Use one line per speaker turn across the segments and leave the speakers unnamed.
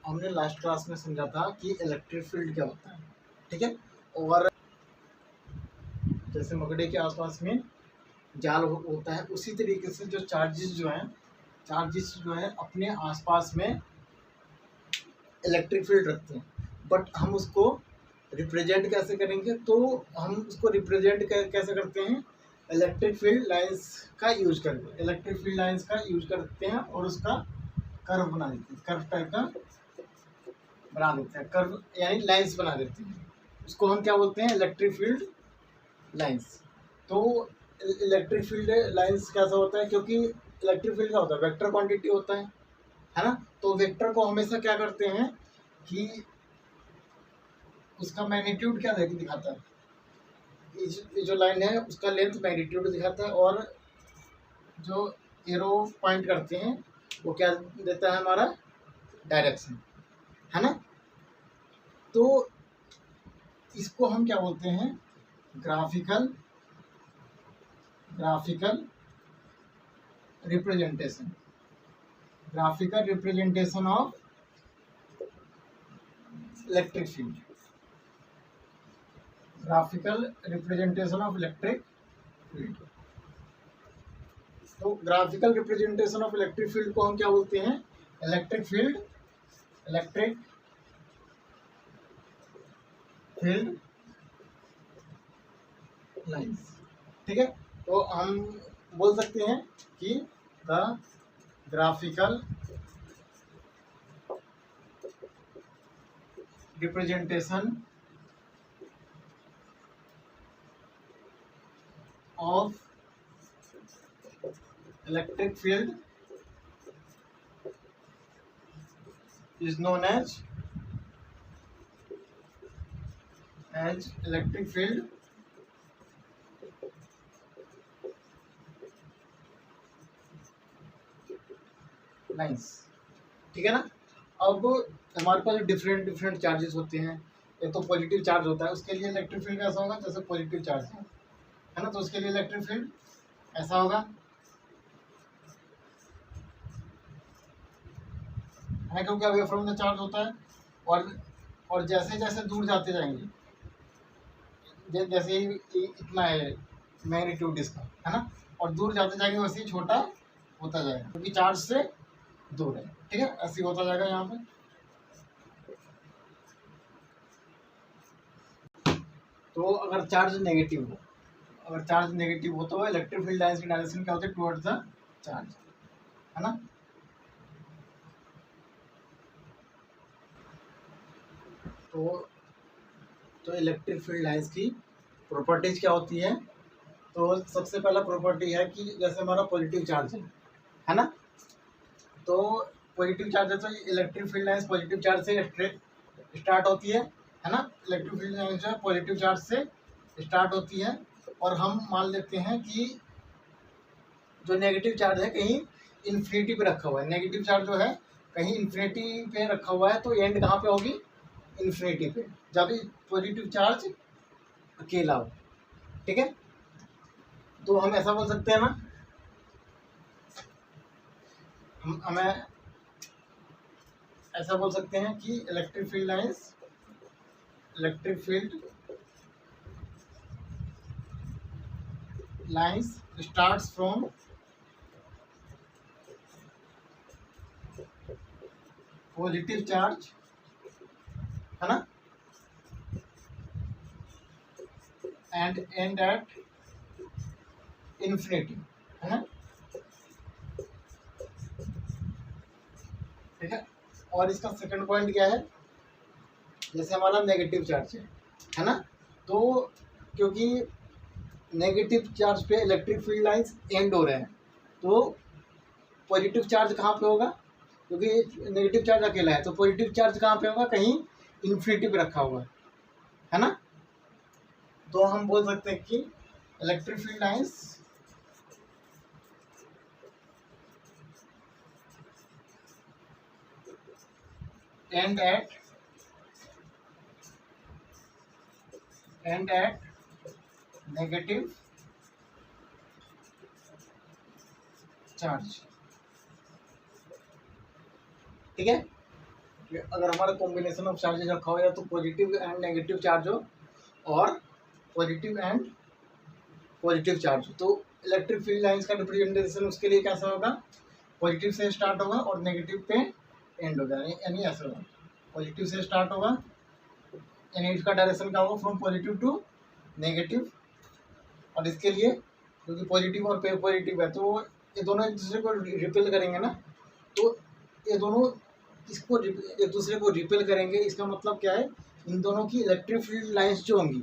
हमने last class में समझा था कि इलेक्ट्रिक फील्ड क्या होता है, ठीक है। और जैसे मकड़े के आसपास में जाल होता है, उसी तरीके से जो चार्जेस जो है अपने आसपास में इलेक्ट्रिक फील्ड रखते हैं। बट हम उसको रिप्रेजेंट कैसे करेंगे, तो हम उसको रिप्रेजेंट कैसे करते हैं, इलेक्ट्रिक फील्ड लाइंस का यूज करके इलेक्ट्रिक फील्ड लाइंस का यूज करते हैं और उसका कर्व बना देते हैं, कर्व टाइप का बना देते हैं, कर्व यानी लाइंस बना देते हैं। उसको हम क्या बोलते हैं, इलेक्ट्रिक फील्ड लाइंस। तो इलेक्ट्रिक फील्ड लाइंस कैसा होता है, क्योंकि इलेक्ट्रिक फील्ड क्या होता है, वेक्टर क्वांटिटी होता है ना। तो वेक्टर को हमेशा क्या करते हैं कि उसका मैग्नीट्यूड क्या दिखाता है, ये जो लाइन है उसका लेंथ मैग्नीट्यूड दिखाता है, और जो एरो पॉइंट करते हैं वो क्या देता है, हमारा डायरेक्शन, है ना। तो इसको हम क्या बोलते हैं, graphical representation of electric field, graphical representation of electric field. तो graphical representation of electric field को हम क्या बोलते हैं, इलेक्ट्रिक फील्ड लाइंस, ठीक है। तो हम बोल सकते हैं कि the graphical representation of electric field is known as electric field lines, ठीक है ना। अब हमारे पास डिफरेंट चार्जेस होते हैं। एक तो पॉजिटिव चार्ज होता है, उसके लिए इलेक्ट्रिक फील्ड कैसा होगा, जैसे पॉजिटिव चार्ज है ना, तो उसके लिए इलेक्ट्रिक फील्ड ऐसा होगा, है, क्योंकि अवे फ्रॉम द चार्ज होता है। और जैसे जैसे दूर जाते जाएंगे, जैसे ही इतना है मैग्नीट्यूड इसका, है ना, और दूर जाते जाएंगे वैसे ही छोटा होता जाएगा, क्योंकि चार्ज से दूर है, ठीक है, ऐसे होता जाएगा यहाँ पे। तो अगर चार्ज नेगेटिव हो तो इलेक्ट्रिक फील्ड लाइंस की डायरेक्शन क्या होती है, टुवर्ड्स द चार्ज, है ना। तो इलेक्ट्रिक फील्ड लाइंस की प्रॉपर्टीज क्या होती है। तो सबसे पहला प्रॉपर्टी है कि जैसे हमारा पॉजिटिव चार्ज है ना, तो पॉजिटिव चार्ज है तो electric field lines positive charge से स्टार्ट होती है ना। इलेक्ट्रिक फील्ड लाइंस जो है पॉजिटिव चार्ज से स्टार्ट होती है, और हम मान लेते हैं कि जो नेगेटिव चार्ज है कहीं इन्फिनिटी पे रखा हुआ है, नेगेटिव चार्ज जो है कहीं इन्फिनिटी पे रखा हुआ है, तो एंड कहाँ पे होगी, इन्फिनिटी पे, जब पॉजिटिव चार्ज अकेला हो, ठीक है। तो हम ऐसा बोल सकते हैं ना, हमें ऐसा बोल सकते हैं कि electric field lines starts from positive charge, है ना, एंड एंड एट इन्फिनिटी, है ना, ठीक है। और इसका सेकंड पॉइंट क्या है, जैसे हमारा नेगेटिव चार्ज है ना, तो क्योंकि नेगेटिव चार्ज पे इलेक्ट्रिक फील्ड लाइंस एंड हो रहे हैं, तो पॉजिटिव चार्ज कहाँ पे होगा, क्योंकि नेगेटिव चार्ज अकेला है, तो पॉजिटिव चार्ज कहाँ पे होगा, कहीं इन्फिनिटी पे रखा हुआ है ना। तो हम बोल सकते हैं कि electric field lines end at negative charge, ठीक है। अगर हमारा कॉम्बिनेशन ऑफ चार्जेस रखा हो या तो पॉजिटिव एंड नेगेटिव चार्ज हो और पॉजिटिव एंड पॉजिटिव चार्ज हो, तो इलेक्ट्रिक फील्ड लाइंस का रिप्रेजेंटेशन उसके लिए कैसा होगा, पॉजिटिव से स्टार्ट होगा और नेगेटिव पे एंड होगा, यानी ऐसा होगा, पॉजिटिव से स्टार्ट होगा यानी इसका डायरेक्शन क्या होगा, फ्रॉम पॉजिटिव टू नेगेटिव। और इसके लिए क्योंकि पॉजिटिव और पॉजिटिव है तो ये दोनों एक दूसरे को रिपेल करेंगे ना, तो ये दोनों इसको एक दूसरे को रिपेल करेंगे। इसका मतलब क्या है, इन दोनों की इलेक्ट्रिक फील्ड लाइंस जो होंगी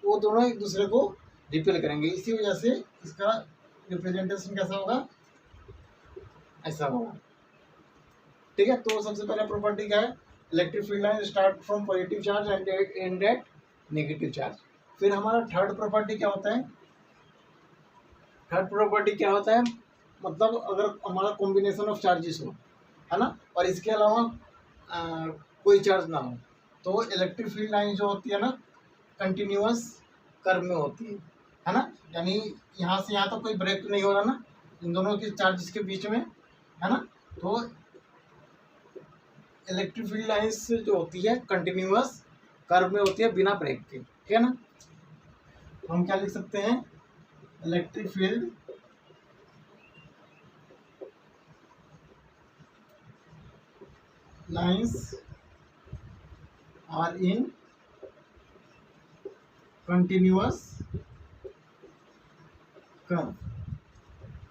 वो दोनों एक दूसरे को रिपेल करेंगे, इसी वजह से इसका रिप्रेजेंटेशन कैसा होगा, ऐसा होगा। ठीक है, तो सबसे पहला प्रॉपर्टी क्या है, electric field line start from positive charge end end at negative charge. फिर हमारा थर्ड प्रॉपर्टी क्या होता है, थर्ड प्रॉपर्टी क्या होता है, मतलब अगर हमारा कॉम्बिनेशन ऑफ चार्जेस हो, है ना, और इसके अलावा कोई चार्ज ना हो, तो इलेक्ट्रिक फील्ड लाइन जो होती है ना कंटिन्यूअस कर्व में होती है ना, यानी यहाँ से यहाँ तक कोई ब्रेक नहीं हो रहा ना इन दोनों के चार्जेस के बीच में, है ना। तो इलेक्ट्रिक फील्ड लाइंस जो होती है कंटिन्यूअस कर्व में होती है बिना ब्रेक के, ठीक है ना। तो हम क्या लिख सकते हैं, electric field lines are in continuous curve,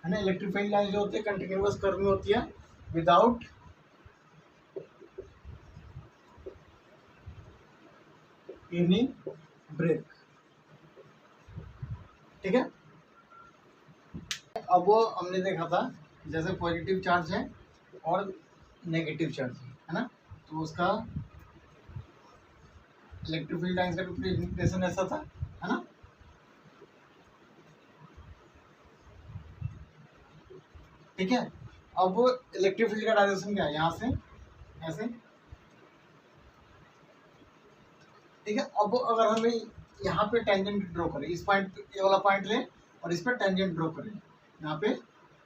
है ना। इलेक्ट्रिक फील्ड लाइन जो होती है कंटिन्यूअस कर्व में होती है विदाउट एनी ब्रेक, ठीक है। अब वो हमने देखा था जैसे पॉजिटिव चार्ज है और नेगेटिव चार्ज है ना, तो उसका इलेक्ट्रिक फील्ड लाइंस का रिप्रेजेंटेशन ऐसा था, है ना। ठीक है, अब इलेक्ट्रिक फील्ड का डायरेक्शन क्या है, यहाँ से ऐसे, ठीक है। अब अगर हमें यहाँ पे टेंजेंट ड्रॉ करें, इस पॉइंट ये वाला पॉइंट लें और इस पर टेंजेंट ड्रॉ करें, यहाँ पे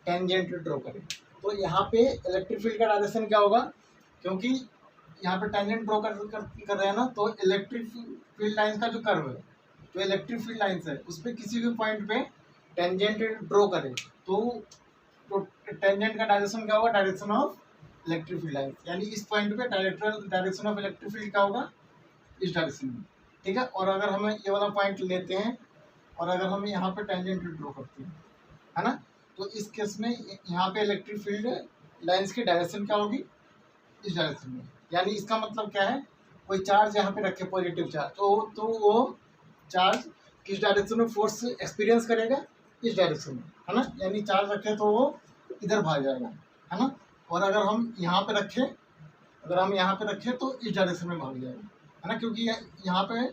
टेंजेंट ड्रॉ करें, तो यहाँ पे इलेक्ट्रिक फील्ड का डायरेक्शन क्या होगा, क्योंकि यहाँ पे टेंजेंट ड्रॉ कर रहे हैं ना, तो इलेक्ट्रिक फील्ड लाइंस का जो कर्व है, जो इलेक्ट्रिक फील्ड लाइंस है उस पर किसी भी पॉइंट पे टेंजेंट ड्रॉ करें तो टेंजेंट का डायरेक्शन क्या होगा, direction of electric field lines, यानी इस पॉइंट पे डायरेक्शन ऑफ इलेक्ट्रिक फील्ड क्या होगा, इस डायरेक्शन में, ठीक है। और अगर हमें ये वाला पॉइंट लेते हैं और अगर हम यहाँ पे टेंजेंट ड्रॉ करते हैं, है ना, तो इस केस में यहाँ पे इलेक्ट्रिक फील्ड लाइंस की डायरेक्शन क्या होगी, इस डायरेक्शन में, यानी इसका मतलब क्या है, कोई चार्ज यहाँ पे रखे पॉजिटिव चार्ज, तो वो चार्ज किस डायरेक्शन में फोर्स एक्सपीरियंस करेगा, इस डायरेक्शन में, है ना, यानी चार्ज रखे तो वो इधर भाग जाएगा, है ना। और अगर हम यहाँ पे रखें, अगर हम यहाँ पे रखें तो इस डायरेक्शन में भाग जाएगा, है ना, क्योंकि यहाँ पे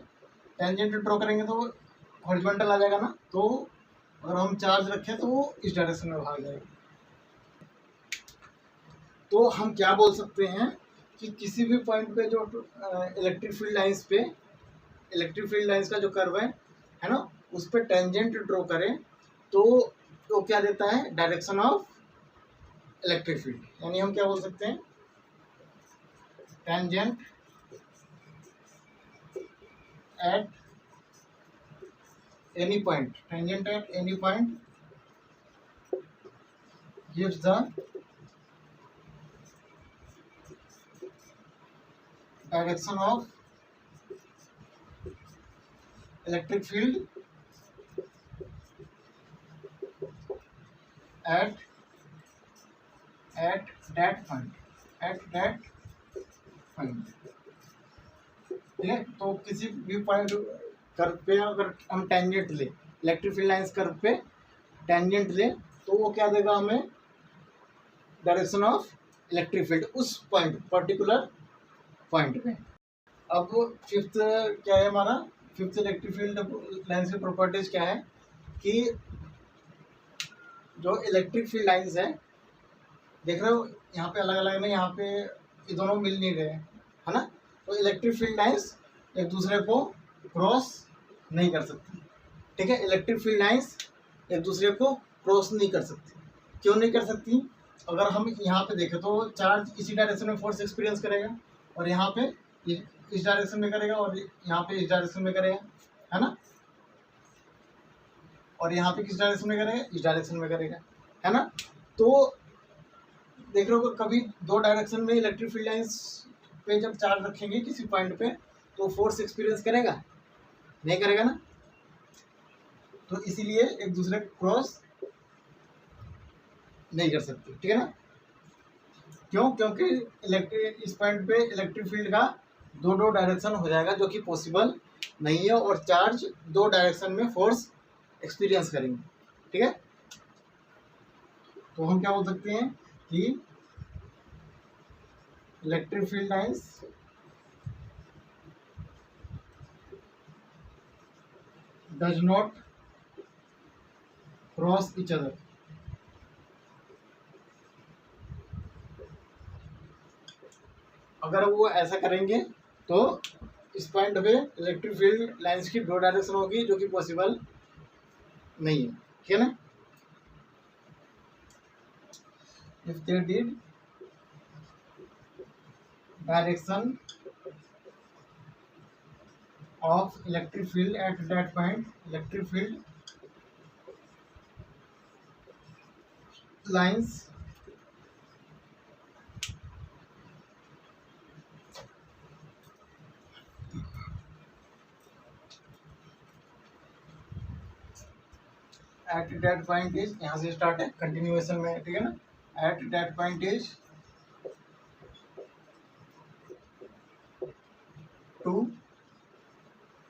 टेंजेंट ड्रॉ करेंगे तो हॉरिजॉन्टल आ जाएगा ना, तो अगर हम चार्ज रखें तो वो इस डायरेक्शन में भाग जाएगा। तो हम क्या बोल सकते हैं कि किसी भी पॉइंट पे जो इलेक्ट्रिक फील्ड लाइंस पे इलेक्ट्रिक फील्ड लाइंस का जो कर्व है ना, उस पर टेंजेंट ड्रॉ करें तो क्या देता है, डायरेक्शन ऑफ इलेक्ट्रिक फील्ड, यानी हम क्या बोल सकते हैं, tangent at any point gives the direction of electric field at that point, ठीक है। तो किसी भी पॉइंट कर्व पे अगर हम टेंजेंट ले, इलेक्ट्रिक फील्ड लाइंस कर्व पे टेंजेंट ले, तो वो क्या देगा हमें, डायरेक्शन ऑफ इलेक्ट्रिक फील्ड उस पॉइंट, पर्टिकुलर पॉइंट पे। अब फिफ्थ क्या है हमारा, फिफ्थ इलेक्ट्रिक फील्ड लाइंस की प्रॉपर्टीज क्या है कि जो इलेक्ट्रिक फील्ड लाइंस है, देख रहे हो यहाँ पे अलग अलग में, यहाँ पे ये दोनों मिल नहीं रहे, है ना, तो इलेक्ट्रिक फील्ड लाइंस एक दूसरे को क्रॉस नहीं कर सकती, ठीक है। इलेक्ट्रिक फील्ड लाइंस एक दूसरे को क्रॉस नहीं कर सकती, क्यों नहीं कर सकती, अगर हम यहाँ पे देखें तो चार्ज इसी डायरेक्शन में फोर्स एक्सपीरियंस करेगा, और यहाँ पे इस डायरेक्शन में करेगा, और यहाँ पे इस डायरेक्शन में करेगा, है ना। और यहाँ पे किस डायरेक्शन में करेगा, इस डायरेक्शन में करेगा, है ना। तो देख रहे हो कभी दो डायरेक्शन में इलेक्ट्रिक फील्ड लाइंस पे जब चार्ज रखेंगे किसी पॉइंट पे तो फोर्स एक्सपीरियंस करेगा, नहीं करेगा ना। तो इसीलिए एक दूसरे को क्रॉस नहीं कर सकते, ठीक है ना। क्यों? क्योंकि इलेक्ट्रिक इस पॉइंट पे इलेक्ट्रिक फील्ड का दो डायरेक्शन हो जाएगा, जो कि पॉसिबल नहीं है, और चार्ज दो डायरेक्शन में फोर्स एक्सपीरियंस करेंगे, ठीक है। तो हम क्या बोल सकते हैं कि electric field lines does not cross each other. अगर वो ऐसा करेंगे तो इस पॉइंट पे इलेक्ट्रिक फील्ड लाइंस की दो डायरेक्शन होगी, जो कि पॉसिबल नहीं है, ठीक है ना। If they did direction of electric field at that point, electric field lines at that point is, यहाँ से स्टार्ट है कंटिन्यूएशन में, ठीक है ना। At that point is to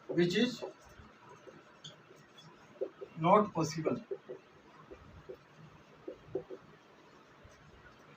which is not possible,